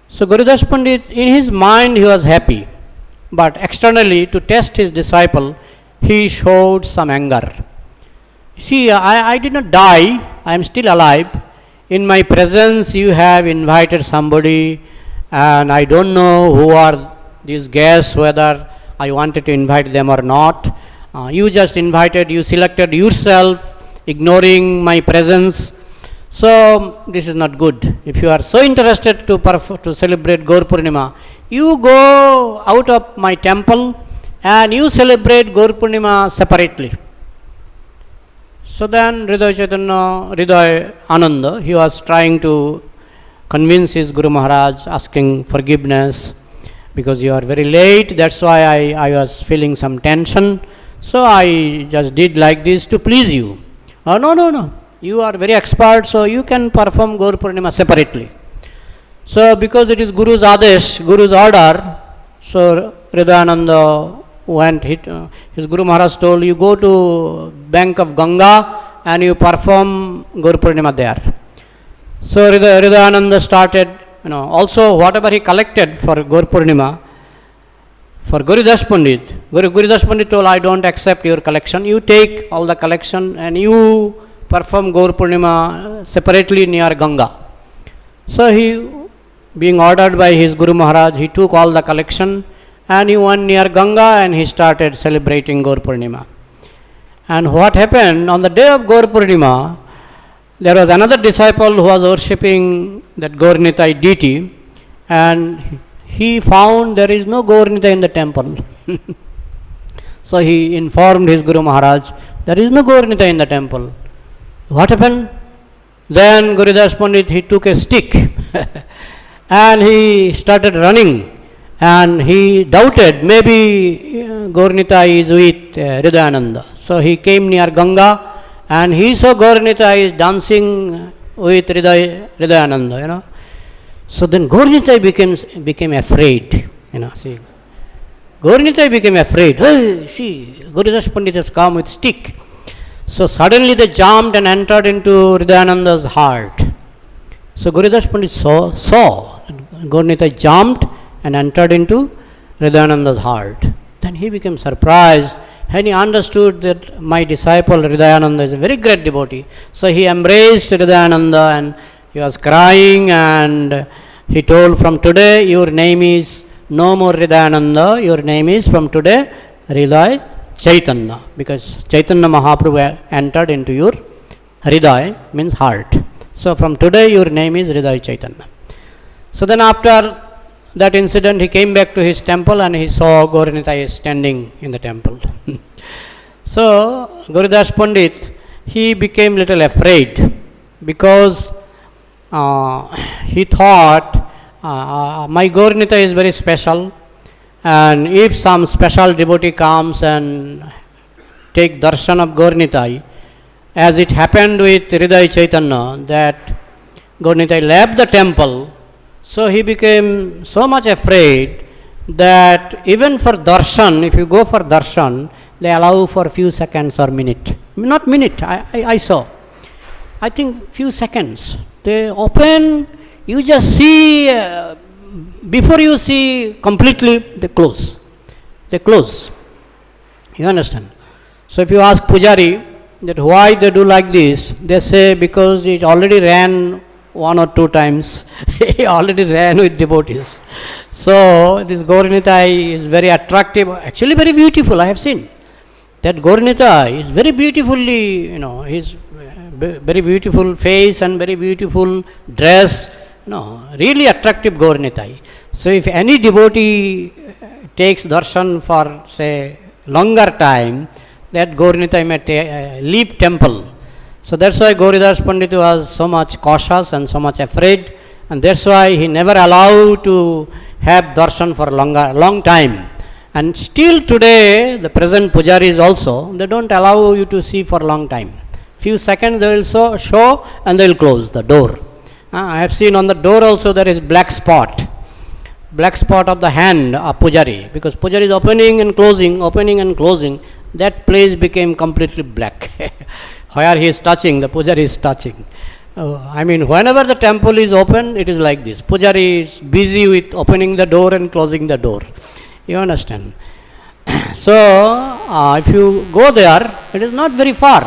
So Gurudas Pandit, in his mind he was happy, but externally to test his disciple, he showed some anger. See, I did not die, I am still alive. In my presence you have invited somebody, and I don't know who are these guests, whether I wanted to invite them or not. You just invited, you selected yourself, ignoring my presence. So this is not good. If you are so interested to celebrate Gaur Purnima, you go out of my temple and you celebrate Gaur Purnima separately. So then Hridayananda, he was trying to convince his Guru Maharaj, asking forgiveness, because you are very late, that's why I was feeling some tension. So I just did like this to please you. Oh, no. You are very expert, so you can perform Gaur Purnima separately. So because it is Guru's Adesh, Guru's order, so Hridayananda went, his Guru Maharaj told, you go to bank of Ganga and you perform Gaur Purnima there. So Hridayananda started, also whatever he collected for Gaur Purnima, for Gurudas Pandit, Gurudas Pandit told, I don't accept your collection, you take all the collection and you perform Gaur Purnima separately near Ganga. So he, being ordered by his Guru Maharaj, he took all the collection and he went near Ganga and he started celebrating Gaur Purnima. And what happened, on the day of Gaur Purnima, there was another disciple who was worshipping that Gaurnitai deity, and he found there is no Gaurnitai in the temple. So he informed his Guru Maharaj, there is no Gaurnitai in the temple. What happened? Then Gurudas Pandit, he took a stick and he started running, and he doubted maybe Gaurnitai is with Hridayananda. So he came near Ganga and he saw Gaurnitai is dancing with Hridayananda, So then Gaurnitai became afraid, see. Gaurnitai became afraid. Hey, see, Gurudas Pandit has come with stick. So suddenly they jumped and entered into Hridayananda's heart. So Gurudas Pandit saw Gaurnitai jumped and entered into Hridayananda's heart. Then he became surprised and he understood that my disciple Hridayananda is a very great devotee. So he embraced Hridayananda and he was crying, and he told, from today your name is no more Hridayananda, your name is from today Hriday Chaitanya, because Chaitanya Mahaprabhu entered into your Hriday, means heart. So from today your name is Hriday Chaitanya. So then after that incident, he came back to his temple and he saw Gaurnitai standing in the temple. So Gurudas Pandit, he became little afraid, because he thought, my Gaurnitai is very special, and if some special devotee comes and take darshan of Gaur Nitai, as it happened with Hriday Chaitanya, that Gaur Nitai left the temple, so he became so much afraid that even for darshan, if you go for darshan, they allow for a few seconds or minute. Not minute, I saw. I think few seconds. They open, you just see, before you see completely, they close. They close. You understand? So if you ask Pujari that why they do like this, they say because it already ran 1 or 2 times. He already ran with devotees. So this Gaur Nitai is very attractive, actually very beautiful, I have seen. That Gaur Nitai is very beautifully, his very beautiful face and very beautiful dress, really attractive Gaur Nitai. So if any devotee takes darshan for, say, longer time, that Gaur Nitai may leave temple. So that's why Gurudas Pandit was so much cautious and so much afraid, and that's why he never allowed to have darshan for long time. And still today, the present pujaris also, they don't allow you to see for long time. Few seconds they will show and they will close the door. I have seen on the door also there is black spot of the hand of pujari, because pujari is opening and closing, that place became completely black. Where he is touching, the pujari is touching. Whenever the temple is open, it is like this. Pujari is busy with opening the door and closing the door. You understand? So, if you go there, it is not very far.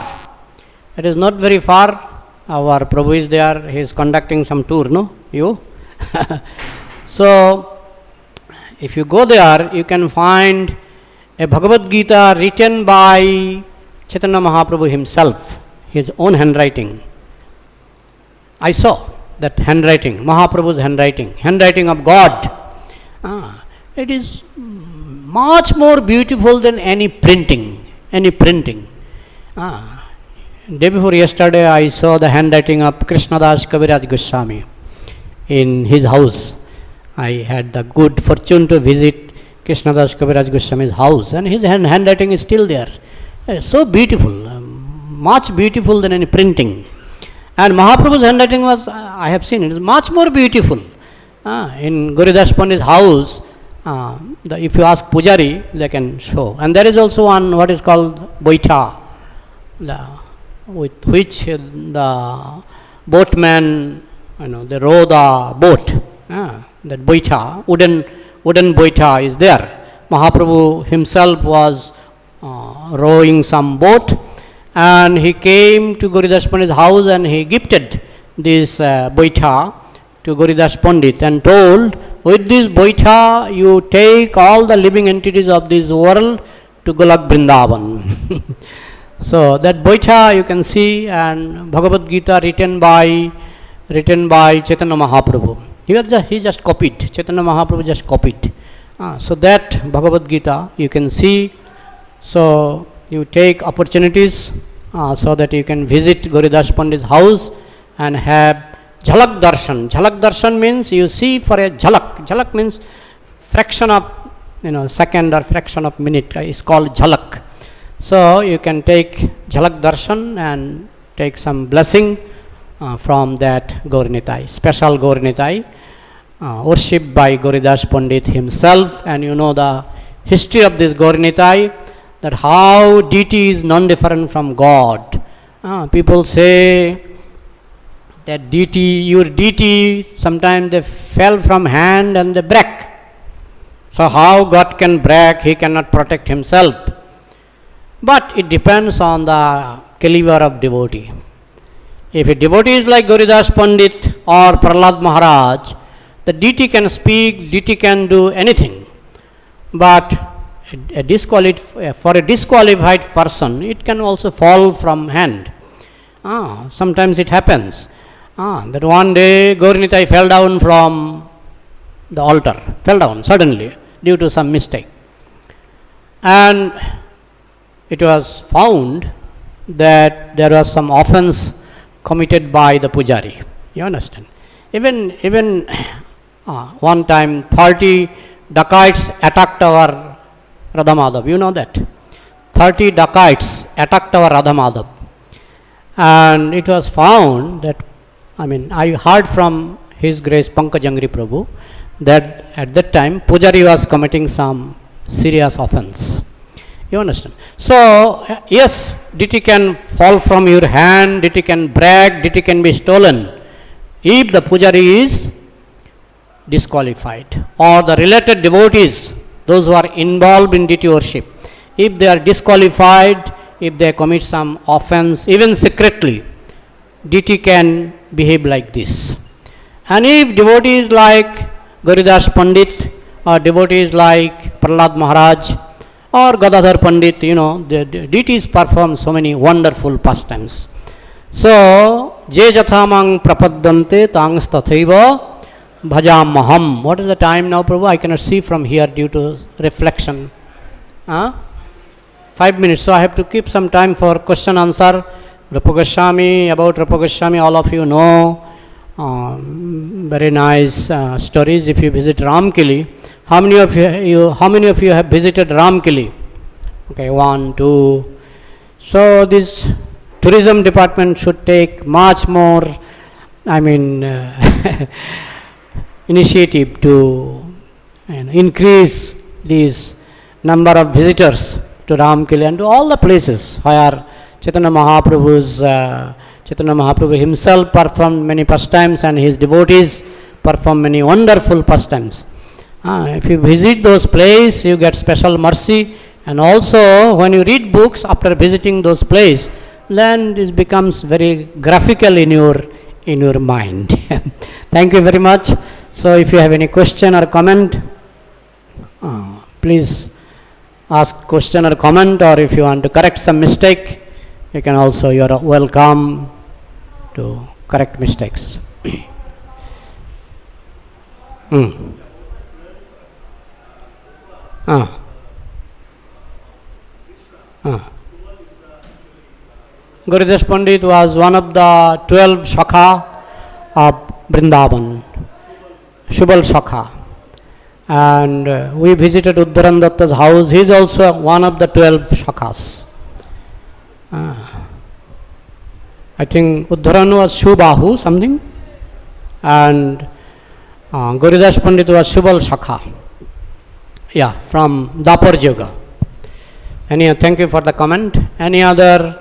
Our Prabhu is there, he is conducting some tour, no? You? So, if you go there, you can find a Bhagavat Gita written by Chaitanya Mahaprabhu himself, his own handwriting. I saw that handwriting, Mahaprabhu's handwriting of God. It is much more beautiful than any printing. Day before yesterday, I saw the handwriting of Krishnadas Kaviraj Goswami in his house. I had the good fortune to visit Krishnadas Kaviraj Goswami's house, and his handwriting is still there. So beautiful, much beautiful than any printing. And Mahaprabhu's handwriting was, I have seen, it is much more beautiful. In Gurudas Pandit's house, if you ask Pujari, they can show. And there is also one, what is called Boita, with which the boatman, they row the boat. That Boita, wooden Boita is there. Mahaprabhu himself was rowing some boat, and he came to Gurudas Pandit's house and he gifted this Boita to Gurudas Pandit and told, with this Boita you take all the living entities of this world to Golak Vrindavan. So that Boita you can see, and Bhagavat Gita written by Chaitanya Mahaprabhu. He just copied, Chaitanya Mahaprabhu just copied. So that Bhagavat Gita you can see. So you take opportunities so that you can visit Gurudas Pandit's house and have jhalak darshan. Jhalak darshan means you see for a jhalak. Jhalak means fraction of second or fraction of minute is called jhalak. So you can take jhalak darshan and take some blessing from that Gaur Nitai, special Gaur Nitai, worshipped by Gurudas Pandit himself. And you know the history of this Gaur Nitai, that how deity is non-different from God. People say that your deity, sometimes they fell from hand and they break. So how God can break? He cannot protect himself. But it depends on the caliber of devotee. If a devotee is like Gurudas Pandit or Prahlad Maharaja, the deity can speak, deity can do anything. But for a disqualified person, it can also fall from hand. Sometimes it happens that one day Gaur Nitai fell down from the altar, fell down suddenly due to some mistake. And it was found that there was some offense committed by the pujari. You understand? Even one time 30 dacoits attacked our Radha Madhav. You know that? 30 dacoits attacked our Radha Madhav. And it was found that, I heard from His Grace Pankajangri Prabhu that at that time Pujari was committing some serious offense. You understand? So, yes, deity can fall from your hand, deity can break, deity can be stolen. If the Pujari is disqualified, or the related devotees, those who are involved in deity worship, if they are disqualified, if they commit some offense, even secretly, deity can behave like this. And if devotees like Gurudas Pandit, or devotees like Prahlad Maharaja, or Gadadhar Pandit, the deities perform so many wonderful pastimes. So, Je Jathamang Prapaddante Tangs Tathaiva Bhajamaham. What is the time now, Prabhu? I cannot see from here due to reflection. 5 minutes, so I have to keep some time for question answer. Rupa Goswami, about Rupa Goswami, all of you know very nice stories. If you visit Ramkili, how many of you have visited Ramkili? Okay, 1, 2. So this tourism department should take much more, initiative to increase this number of visitors to Ramkili and to all the places where Chaitanya Mahaprabhu himself performed many pastimes and his devotees performed many wonderful pastimes. If you visit those places, you get special mercy, and also when you read books after visiting those places, then it becomes very graphical in your mind. Thank you very much. So if you have any question or comment, please ask question or comment, or if you want to correct some mistake, you are welcome to correct mistakes. Gurudas Pandit was one of the 12 Shakha of Vrindavan, Shubal Shakha. And we visited Uddharan Datta's house. He is also one of the 12 Shakhas. I think Uddharan was Shubahu something, and Gurudas Pandit was Shubal Shakha. Yeah, from Dapur Yoga. Thank you for the comment. Any other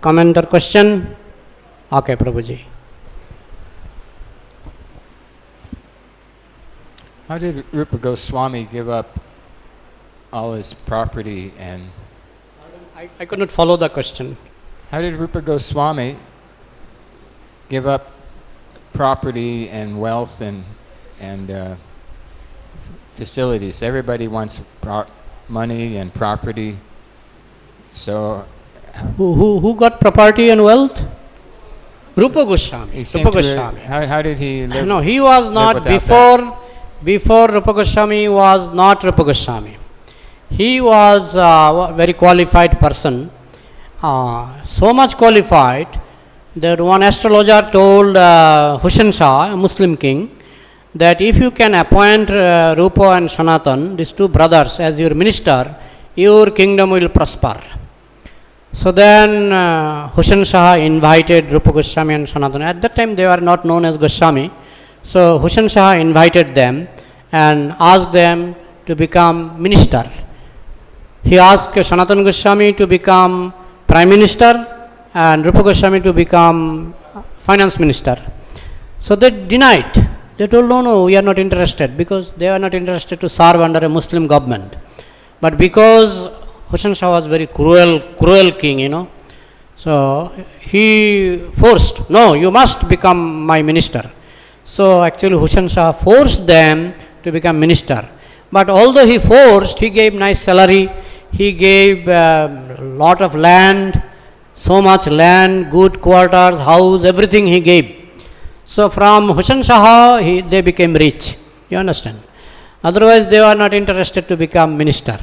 comment or question? Okay, Prabhuji. How did Rupa Goswami give up all his property and... I could not follow the question. How did Rupa Goswami give up property and wealth and facilities? Everybody wants money and property. So... Who got property and wealth? Rupa Goswami. How did he live? No, he was not before Rupa Goswami was not Rupa Goswami. He was a very qualified person, so much qualified that one astrologer told Hussain Shah, a Muslim king, that if you can appoint Rupa and Sanatan, these two brothers, as your minister, your kingdom will prosper. So then Hussain Shah invited Rupa Goswami and Sanatan. At that time they were not known as Goswami. So Hussain Shah invited them and asked them to become minister. He asked Sanatan Goswami to become prime minister and Rupa Goswami to become finance minister. So they denied. They told, no, we are not interested, because they are not interested to serve under a Muslim government. But because Hussain Shah was very cruel king, so he forced, no, you must become my minister. So actually Hussain Shah forced them to become minister. But although he forced, he gave nice salary, he gave lot of land, so much land, good quarters, house, everything he gave. So from Hussain Shah, they became rich. You understand? Otherwise they were not interested to become minister.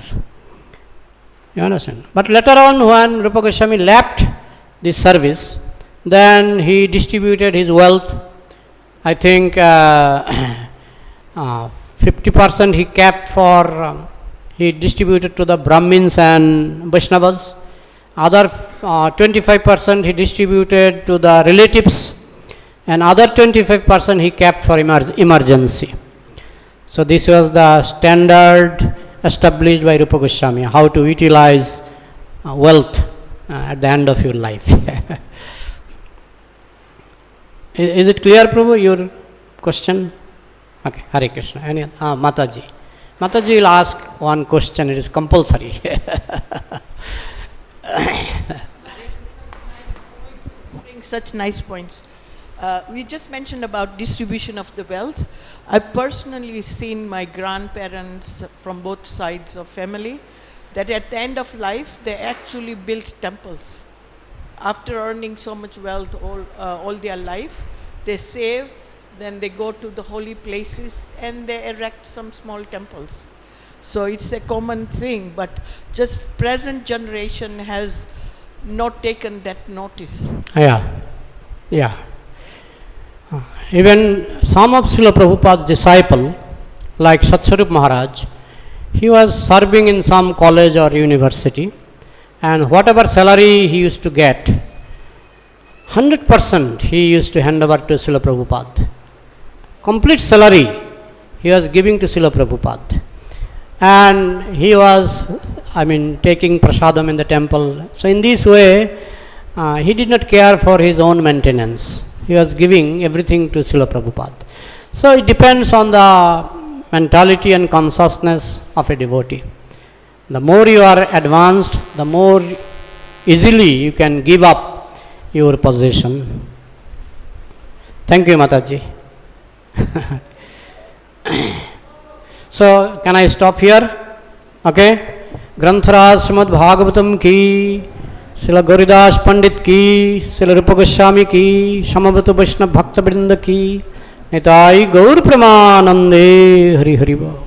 You understand? But later on, when Rupa Goswami left this service, then he distributed his wealth. I think 50% he kept for he distributed to the Brahmins and Vaishnavas. Other 25% he distributed to the relatives, and other 25% he kept for emergency. So this was the standard established by Rupa Goswami, how to utilize wealth at the end of your life. Is it clear, Prabhu, your question? Okay, Hare Krishna. Any Mataji. Mataji will ask one question, it is compulsory. Such nice points. We just mentioned about distribution of the wealth. I've personally seen my grandparents from both sides of family that at the end of life they actually built temples. After earning so much wealth all their life, they save, then they go to the holy places and they erect some small temples. So it's a common thing, but just present generation has not taken that notice. Yeah. Even some of Srila Prabhupada's disciple, like Satsvarup Maharaj, he was serving in some college or university, and whatever salary he used to get, 100% he used to hand over to Srila Prabhupada. Complete salary he was giving to Srila Prabhupada. And he was, taking prasadam in the temple. So in this way, he did not care for his own maintenance. He was giving everything to Srila Prabhupada. So it depends on the mentality and consciousness of a devotee. The more you are advanced, the more easily you can give up your possession. Thank you, Mataji. So, can I stop here? Okay. Grantharaj Srimad Bhagavatam ki, Srila Gurudas Pandit ki, Srila Rupa Goswami ki, Samavata Vaishnava Bhakta Vrinda ki, Nitai Gaur Premanande, Hari Hari Bol.